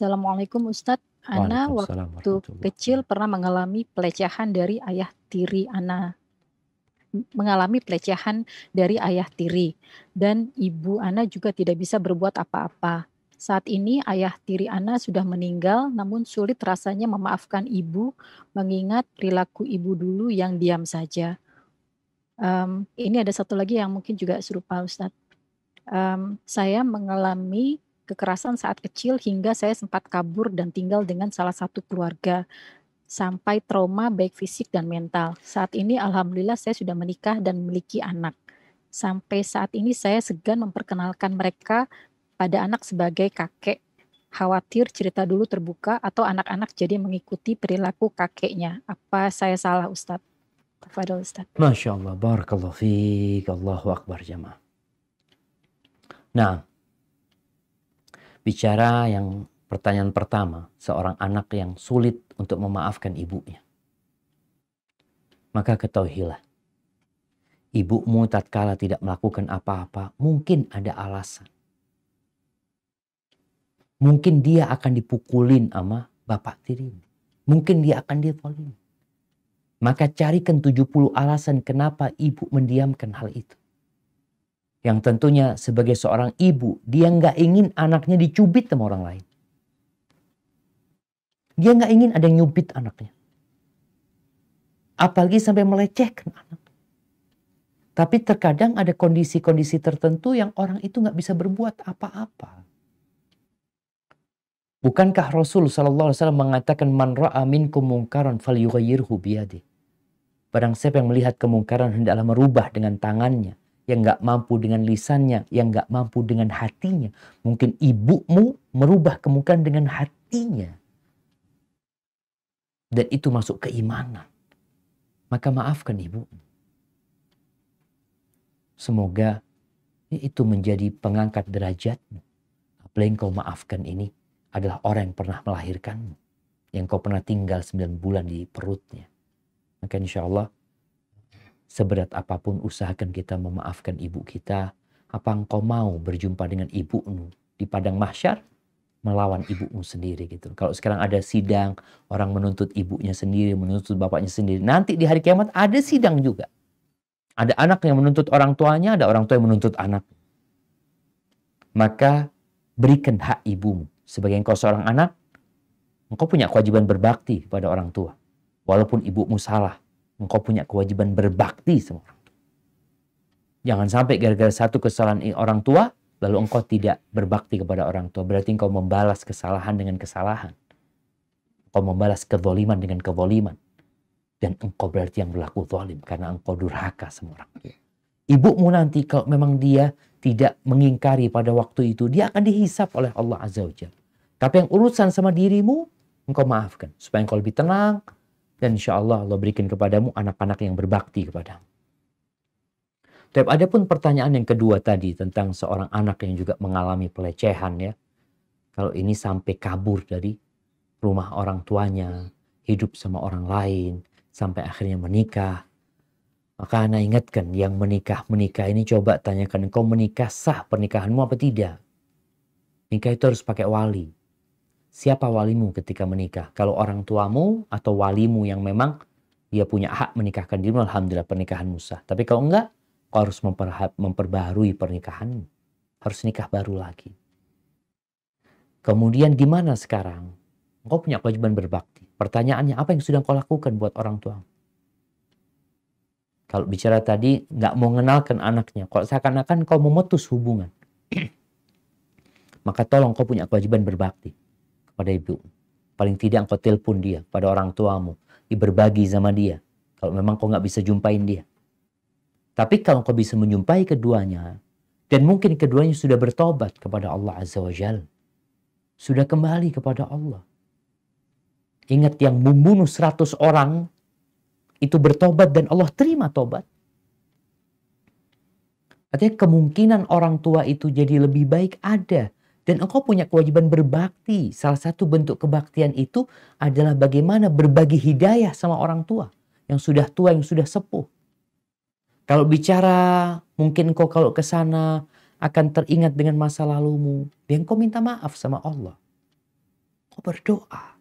Assalamualaikum Ustadz. Ana Waalaikumsalam waktu warahmatullahi kecil wabarakatuh. pernah mengalami pelecehan dari ayah tiri Ana. Mengalami pelecehan dari ayah tiri. Dan ibu Ana juga tidak bisa berbuat apa-apa. Saat ini ayah tiri Ana sudah meninggal, namun sulit rasanya memaafkan ibu, mengingat perilaku ibu dulu yang diam saja. Ini ada satu lagi yang mungkin juga serupa Ustadz. Saya mengalami kekerasan saat kecil hingga saya sempat kabur dan tinggal dengan salah satu keluarga, sampai trauma baik fisik dan mental. Saat ini alhamdulillah saya sudah menikah dan memiliki anak. Sampai saat ini saya segan memperkenalkan mereka pada anak sebagai kakek. Khawatir cerita dulu terbuka atau anak-anak jadi mengikuti perilaku kakeknya. Apa saya salah Ustadz? Tafadhol Ustadz. Masya Allah, barakallahu fiik, Allahu Akbar jamaah. Nah, bicara yang pertanyaan pertama, seorang anak yang sulit untuk memaafkan ibunya. Maka ketahuilah, ibumu tatkala tidak melakukan apa-apa, mungkin ada alasan. Mungkin dia akan dipukulin sama bapak tirimu. Mungkin dia akan ditolong. Maka carikan 70 alasan kenapa ibu mendiamkan hal itu. Yang tentunya sebagai seorang ibu, dia nggak ingin anaknya dicubit sama orang lain. Dia nggak ingin ada yang nyubit anaknya. Apalagi sampai melecehkan anak. Tapi terkadang ada kondisi-kondisi tertentu yang orang itu nggak bisa berbuat apa-apa. Bukankah Rasul SAW mengatakan man ra'a minkum mungkaran falyughayyirhu biyadihi. Barang siapa yang melihat kemungkaran hendaklah merubah dengan tangannya. Yang nggak mampu dengan lisannya, yang nggak mampu dengan hatinya. Mungkin ibumu merubah kemungkaran dengan hatinya. Dan itu masuk keimanan. Maka maafkan ibu. Semoga itu menjadi pengangkat derajatmu. Apalagi kau maafkan ini adalah orang yang pernah melahirkanmu. Yang kau pernah tinggal 9 bulan di perutnya. Maka insya Allah seberat apapun usahakan kita memaafkan ibu kita. Apa engkau mau berjumpa dengan ibumu di padang mahsyar melawan ibumu sendiri gitu. Kalau sekarang ada sidang, orang menuntut ibunya sendiri, menuntut bapaknya sendiri. Nanti di hari kiamat ada sidang juga. Ada anak yang menuntut orang tuanya, ada orang tua yang menuntut anak. Maka berikan hak ibumu. Sebagai engkau seorang anak, engkau punya kewajiban berbakti kepada orang tua. Walaupun ibumu salah, engkau punya kewajiban berbakti sama orang tua. Jangan sampai gara-gara satu kesalahan orang tua, lalu engkau tidak berbakti kepada orang tua. Berarti engkau membalas kesalahan dengan kesalahan. Engkau membalas kezaliman dengan kezaliman. Dan engkau berarti yang berlaku zalim karena engkau durhaka sama orang tua. Ibumu nanti kalau memang dia tidak mengingkari pada waktu itu, dia akan dihisap oleh Allah Azza wa Jalla. Tapi yang urusan sama dirimu, engkau maafkan. Supaya engkau lebih tenang. Dan insya Allah Allah berikan kepadamu anak-anak yang berbakti kepadamu. Tapi ada pun pertanyaan yang kedua tadi tentang seorang anak yang juga mengalami pelecehan ya. Kalau ini sampai kabur dari rumah orang tuanya, hidup sama orang lain, sampai akhirnya menikah. Maka Ana ingatkan yang menikah ini coba tanyakan, engkau menikah sah pernikahanmu apa tidak? Nikah itu harus pakai wali. Siapa walimu ketika menikah? Kalau orang tuamu atau walimu yang memang dia punya hak menikahkan dirimu, alhamdulillah pernikahanmu sah. Tapi kalau enggak, kau harus memperbaharui pernikahanmu. Harus nikah baru lagi. Kemudian gimana sekarang? Engkau punya kewajiban berbakti. Pertanyaannya, apa yang sudah kau lakukan buat orang tuamu? Kalau bicara tadi, nggak mau mengenalkan anaknya. Kalau seakan-akan kau memutus hubungan. Maka tolong kau punya kewajiban berbakti kepada ibu. Paling tidak engkau telepon dia pada orang tuamu. Berbagi sama dia. Kalau memang kau nggak bisa jumpain dia. Tapi kalau kau bisa menjumpai keduanya. Dan mungkin keduanya sudah bertobat kepada Allah Azza wa Jalla. Sudah kembali kepada Allah. Ingat yang membunuh 100 orang. Itu bertobat dan Allah terima tobat. Artinya kemungkinan orang tua itu jadi lebih baik ada. Dan engkau punya kewajiban berbakti. Salah satu bentuk kebaktian itu adalah bagaimana berbagi hidayah sama orang tua. Yang sudah tua, yang sudah sepuh. Kalau bicara mungkin engkau kalau ke sana akan teringat dengan masa lalumu. Dan engkau minta maaf sama Allah. Kau berdoa.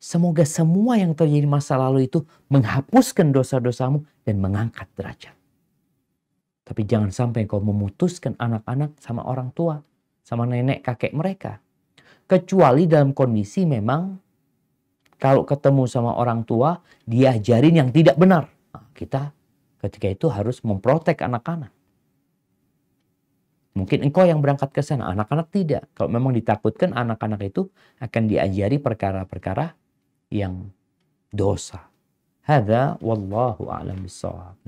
Semoga semua yang terjadi masa lalu itu menghapuskan dosa-dosamu dan mengangkat derajat. Tapi jangan sampai kau memutuskan anak-anak sama orang tua, sama nenek kakek mereka. Kecuali dalam kondisi memang kalau ketemu sama orang tua, diajarin yang tidak benar. Nah, kita ketika itu harus memprotek anak-anak. Mungkin engkau yang berangkat ke sana, anak-anak tidak. Kalau memang ditakutkan anak-anak itu akan diajari perkara-perkara yang dosa. Hadza wallahu a'lam bissawab.